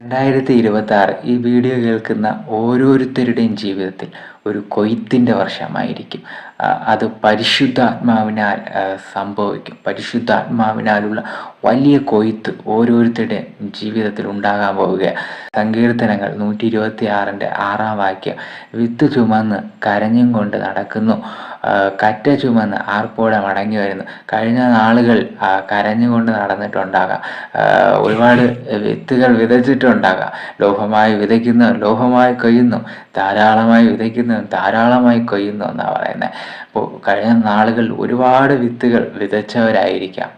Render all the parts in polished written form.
2026 ഈ വീഡിയോ കേൾക്കുന്ന ഓരോരുത്തരുടെയും ജീവിതത്തിൽ ഒരു കൊയ്ത്തിന്റെ വർഷമായിരിക്കും. അത് പരിശുദ്ധാത്മാവിനാൽ സംഭവിക്കും. പരിശുദ്ധാത്മാവിനാലുള്ള വലിയ കൊയ്ത്ത് ഓരോരുത്തരുടെയും ജീവിതത്തിൽ ഉണ്ടാകാൻ പോവുകയാണ്. സങ്കീർത്തനങ്ങൾ 126-ന്റെ 6-ാം വാക്യം, വിത്ത് ചുമന്ന് കരഞ്ഞും കൊണ്ട് നടക്കുന്നു, കറ്റ ചുമന്ന് ആർപ്പോടെ മടങ്ങി വരുന്നു. കഴിഞ്ഞ നാളുകൾ കരഞ്ഞുകൊണ്ട് നടന്നിട്ടുണ്ടാകാം. ഒരുപാട് വിത്തുകൾ വിതച്ചിട്ടുണ്ടാകാം. ലോഹമായി വിതയ്ക്കുന്നു, ലോഹമായി കൊയ്യുന്നു, ധാരാളമായി വിതയ്ക്കുന്നു, ധാരാളമായി കൊയ്യുന്നു എന്നാണ് പറയുന്നത്. അപ്പോൾ കഴിഞ്ഞ നാളുകളിൽ ഒരുപാട് വിത്തുകൾ വിതച്ചവരായിരിക്കാം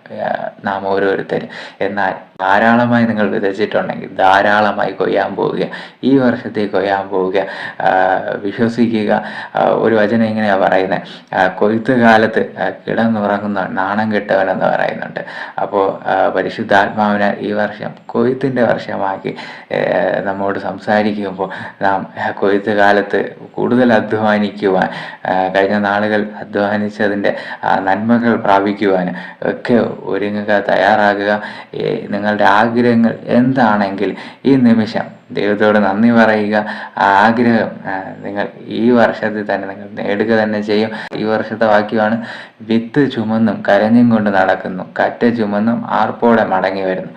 നാം ഓരോരുത്തരും. എന്നാൽ ധാരാളമായി നിങ്ങൾ വിതച്ചിട്ടുണ്ടെങ്കിൽ ധാരാളമായി കൊയ്യാൻ പോവുക, ഈ വർഷത്തെ കൊയ്യാൻ പോവുക. വിശ്വസിക്കുക. ഒരു വചനം ഇങ്ങനെയാണ് പറയുന്നത്, കൊയ്ത്ത് കാലത്ത് കിടന്നുറങ്ങുന്ന നാണം കെട്ടവനെന്ന് പറയുന്നുണ്ട്. അപ്പോൾ പരിശുദ്ധാത്മാവിനാൽ ഈ വർഷം കൊയ്ത്തിൻ്റെ വർഷമാക്കി നമ്മോട് സംസാരിക്കുമ്പോൾ നാം കൊയ്ത്ത് കാലത്ത് കൂടുതൽ അധ്വാനിക്കുവാൻ, കഴിഞ്ഞ നാളുകൾ അധ്വാനിച്ചതിൻ്റെ നന്മകൾ പ്രാപിക്കുവാൻ ഒക്കെ ഒരുങ്ങുക, തയ്യാറാകുക. നിങ്ങളുടെ ആഗ്രഹങ്ങൾ എന്താണെങ്കിൽ ഈ നിമിഷം ദൈവത്തോട് നന്ദി പറയുക. ആ ആഗ്രഹം നിങ്ങൾ ഈ വർഷത്തിൽ തന്നെ നിങ്ങൾ നേടുക തന്നെ ചെയ്യും. ഈ വർഷത്തെ വാക്യമാണ്, വിത്ത് ചുമന്നും കരഞ്ഞും കൊണ്ട് നടക്കുന്നു, കറ്റ ചുമന്നും ആർപ്പോടെ മടങ്ങി വരുന്നു.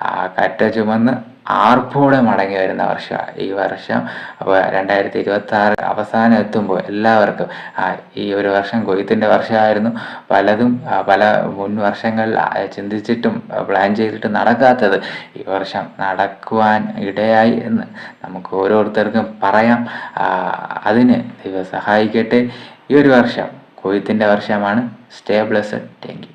ആ കറ്റ ചുമന്ന് ആർപ്പോടെ മടങ്ങി വരുന്ന വർഷമാണ് ഈ വർഷം. അപ്പോൾ 2026 അവസാനം എത്തുമ്പോൾ എല്ലാവർക്കും ഈ ഒരു വർഷം കൊയ്ത്തിൻ്റെ വർഷമായിരുന്നു. പലതും പല മുൻ വർഷങ്ങളിൽ ചിന്തിച്ചിട്ടും പ്ലാൻ ചെയ്തിട്ടും നടക്കാത്തത് ഈ വർഷം നടക്കുവാൻ ഇടയായി എന്ന് നമുക്ക് ഓരോരുത്തർക്കും പറയാം. അതിന് ദൈവം സഹായിക്കട്ടെ. ഈ ഒരു വർഷം കൊയ്ത്തിൻ്റെ വർഷമാണ്. Stay blessed. Thank you.